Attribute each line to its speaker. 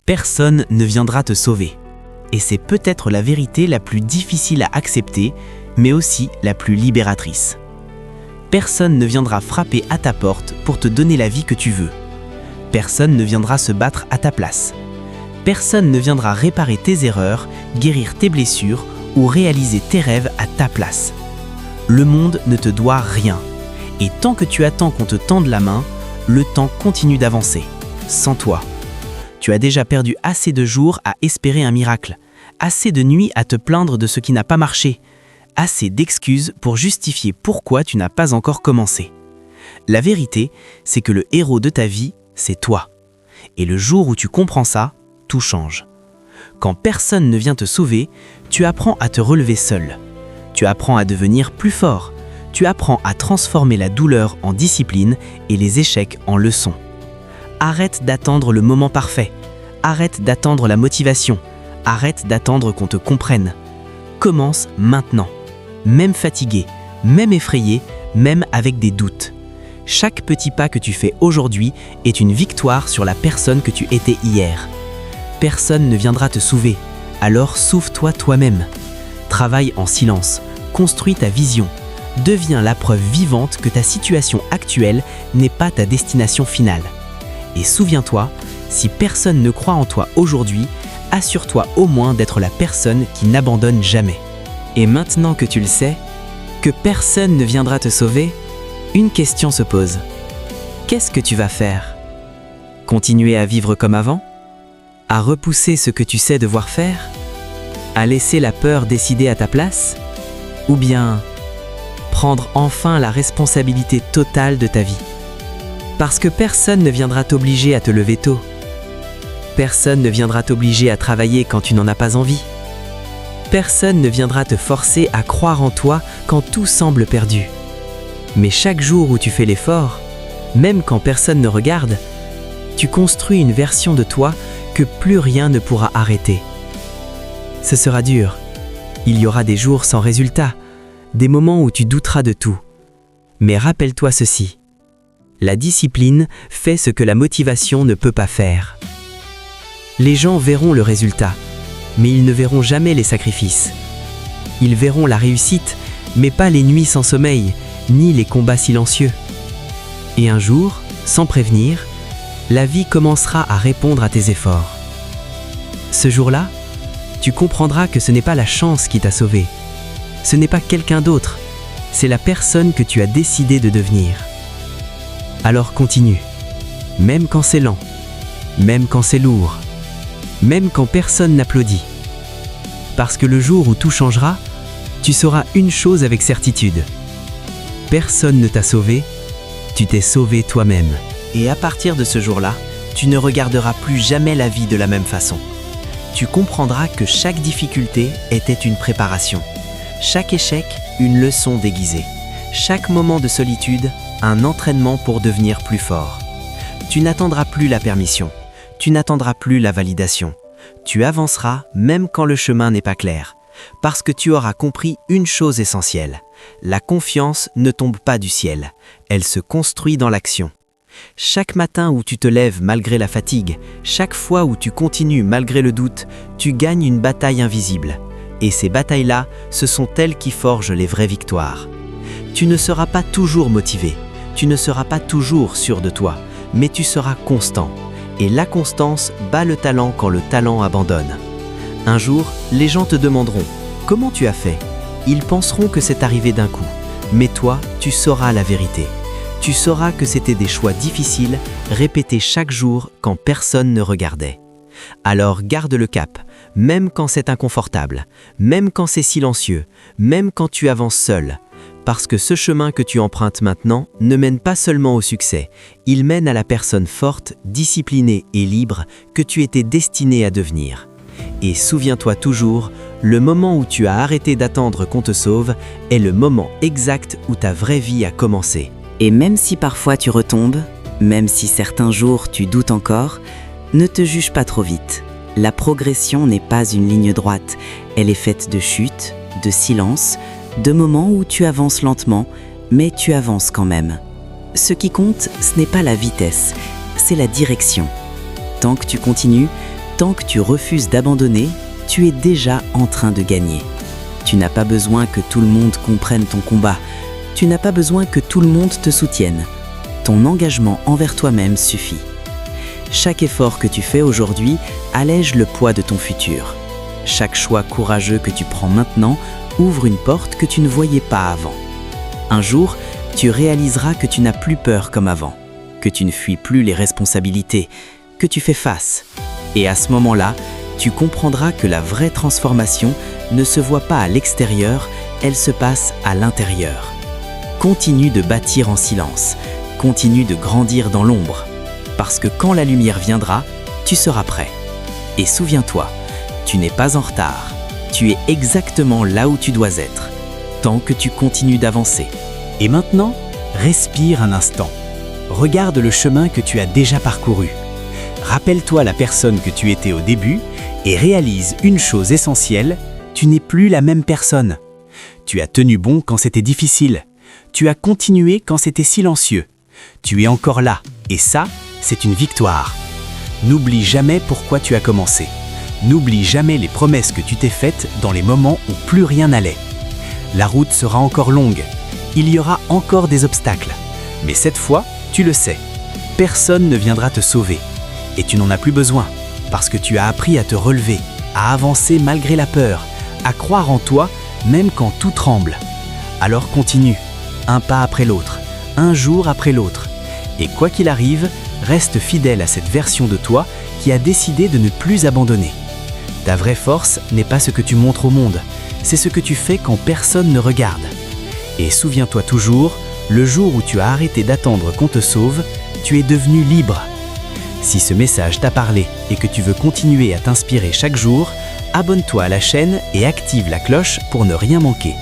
Speaker 1: Personne ne viendra te sauver. Et c'est peut-être la vérité la plus difficile à accepter, mais aussi la plus libératrice. Personne ne viendra frapper à ta porte pour te donner la vie que tu veux. Personne ne viendra se battre à ta place. Personne ne viendra réparer tes erreurs, guérir tes blessures ou réaliser tes rêves à ta place. Le monde ne te doit rien. Et tant que tu attends qu'on te tende la main, le temps continue d'avancer, sans toi. Tu as déjà perdu assez de jours à espérer un miracle, assez de nuits à te plaindre de ce qui n'a pas marché, assez d'excuses pour justifier pourquoi tu n'as pas encore commencé. La vérité, c'est que le héros de ta vie, c'est toi. Et le jour où tu comprends ça, tout change. Quand personne ne vient te sauver, tu apprends à te relever seul. Tu apprends à devenir plus fort. Tu apprends à transformer la douleur en discipline et les échecs en leçons. Arrête d'attendre le moment parfait. Arrête d'attendre la motivation. Arrête d'attendre qu'on te comprenne. Commence maintenant. Même fatigué, même effrayé, même avec des doutes. Chaque petit pas que tu fais aujourd'hui est une victoire sur la personne que tu étais hier. Personne ne viendra te sauver, alors sauve-toi toi-même. Travaille en silence, construis ta vision. Deviens la preuve vivante que ta situation actuelle n'est pas ta destination finale. Et souviens-toi, si personne ne croit en toi aujourd'hui, assure-toi au moins d'être la personne qui n'abandonne jamais. Et maintenant que tu le sais, que personne ne viendra te sauver, une question se pose. Qu'est-ce que tu vas faire? Continuer à vivre comme avant? À repousser ce que tu sais devoir faire? À laisser la peur décider à ta place? Ou bien prendre enfin la responsabilité totale de ta vie? Parce que personne ne viendra t'obliger à te lever tôt. Personne ne viendra t'obliger à travailler quand tu n'en as pas envie. Personne ne viendra te forcer à croire en toi quand tout semble perdu. Mais chaque jour où tu fais l'effort, même quand personne ne regarde, tu construis une version de toi que plus rien ne pourra arrêter. Ce sera dur. Il y aura des jours sans résultat, des moments où tu douteras de tout. Mais rappelle-toi ceci. La discipline fait ce que la motivation ne peut pas faire. Les gens verront le résultat, mais ils ne verront jamais les sacrifices. Ils verront la réussite, mais pas les nuits sans sommeil, ni les combats silencieux. Et un jour, sans prévenir, la vie commencera à répondre à tes efforts. Ce jour-là, tu comprendras que ce n'est pas la chance qui t'a sauvé. Ce n'est pas quelqu'un d'autre, c'est la personne que tu as décidé de devenir. Alors continue, même quand c'est lent, même quand c'est lourd, même quand personne n'applaudit. Parce que le jour où tout changera, tu sauras une chose avec certitude. Personne ne t'a sauvé, tu t'es sauvé toi-même. Et à partir de ce jour-là, tu ne regarderas plus jamais la vie de la même façon. Tu comprendras que chaque difficulté était une préparation. Chaque échec, une leçon déguisée. Chaque moment de solitude, un entraînement pour devenir plus fort. Tu n'attendras plus la permission. Tu n'attendras plus la validation. Tu avanceras même quand le chemin n'est pas clair. Parce que tu auras compris une chose essentielle. La confiance ne tombe pas du ciel. Elle se construit dans l'action. Chaque matin où tu te lèves malgré la fatigue, chaque fois où tu continues malgré le doute, tu gagnes une bataille invisible. Et ces batailles-là, ce sont elles qui forgent les vraies victoires. Tu ne seras pas toujours motivé, tu ne seras pas toujours sûr de toi, mais tu seras constant. Et la constance bat le talent quand le talent abandonne. Un jour, les gens te demanderont « Comment tu as fait ?» Ils penseront que c'est arrivé d'un coup. Mais toi, tu sauras la vérité. Tu sauras que c'était des choix difficiles, répétés chaque jour quand personne ne regardait. Alors garde le cap, même quand c'est inconfortable, même quand c'est silencieux, même quand tu avances seul. Parce que ce chemin que tu empruntes maintenant ne mène pas seulement au succès, il mène à la personne forte, disciplinée et libre que tu étais destiné à devenir. Et souviens-toi toujours, le moment où tu as arrêté d'attendre qu'on te sauve est le moment exact où ta vraie vie a commencé.
Speaker 2: Et même si parfois tu retombes, même si certains jours tu doutes encore, ne te juge pas trop vite. La progression n'est pas une ligne droite, elle est faite de chutes, de silences, de moments où tu avances lentement, mais tu avances quand même. Ce qui compte, ce n'est pas la vitesse, c'est la direction. Tant que tu continues, Tant que tu refuses d'abandonner, tu es déjà en train de gagner. Tu n'as pas besoin que tout le monde comprenne ton combat. Tu n'as pas besoin que tout le monde te soutienne. Ton engagement envers toi-même suffit. Chaque effort que tu fais aujourd'hui allège le poids de ton futur. Chaque choix courageux que tu prends maintenant ouvre une porte que tu ne voyais pas avant. Un jour, tu réaliseras que tu n'as plus peur comme avant, que tu ne fuis plus les responsabilités, que tu fais face. Et à ce moment-là, tu comprendras que la vraie transformation ne se voit pas à l'extérieur, elle se passe à l'intérieur. Continue de bâtir en silence, continue de grandir dans l'ombre, parce que quand la lumière viendra, tu seras prêt. Et souviens-toi, tu n'es pas en retard, tu es exactement là où tu dois être, tant que tu continues d'avancer.
Speaker 3: Et maintenant, respire un instant. Regarde le chemin que tu as déjà parcouru. Rappelle-toi la personne que tu étais au début et réalise une chose essentielle, tu n'es plus la même personne. Tu as tenu bon quand c'était difficile. Tu as continué quand c'était silencieux. Tu es encore là, et ça, c'est une victoire. N'oublie jamais pourquoi tu as commencé. N'oublie jamais les promesses que tu t'es faites dans les moments où plus rien n'allait. La route sera encore longue. Il y aura encore des obstacles. Mais cette fois, tu le sais, personne ne viendra te sauver. Et tu n'en as plus besoin, parce que tu as appris à te relever, à avancer malgré la peur, à croire en toi même quand tout tremble. Alors continue, un pas après l'autre, un jour après l'autre. Et quoi qu'il arrive, reste fidèle à cette version de toi qui a décidé de ne plus abandonner. Ta vraie force n'est pas ce que tu montres au monde, c'est ce que tu fais quand personne ne regarde. Et souviens-toi toujours, le jour où tu as arrêté d'attendre qu'on te sauve, tu es devenu libre. Si ce message t'a parlé et que tu veux continuer à t'inspirer chaque jour, abonne-toi à la chaîne et active la cloche pour ne rien manquer.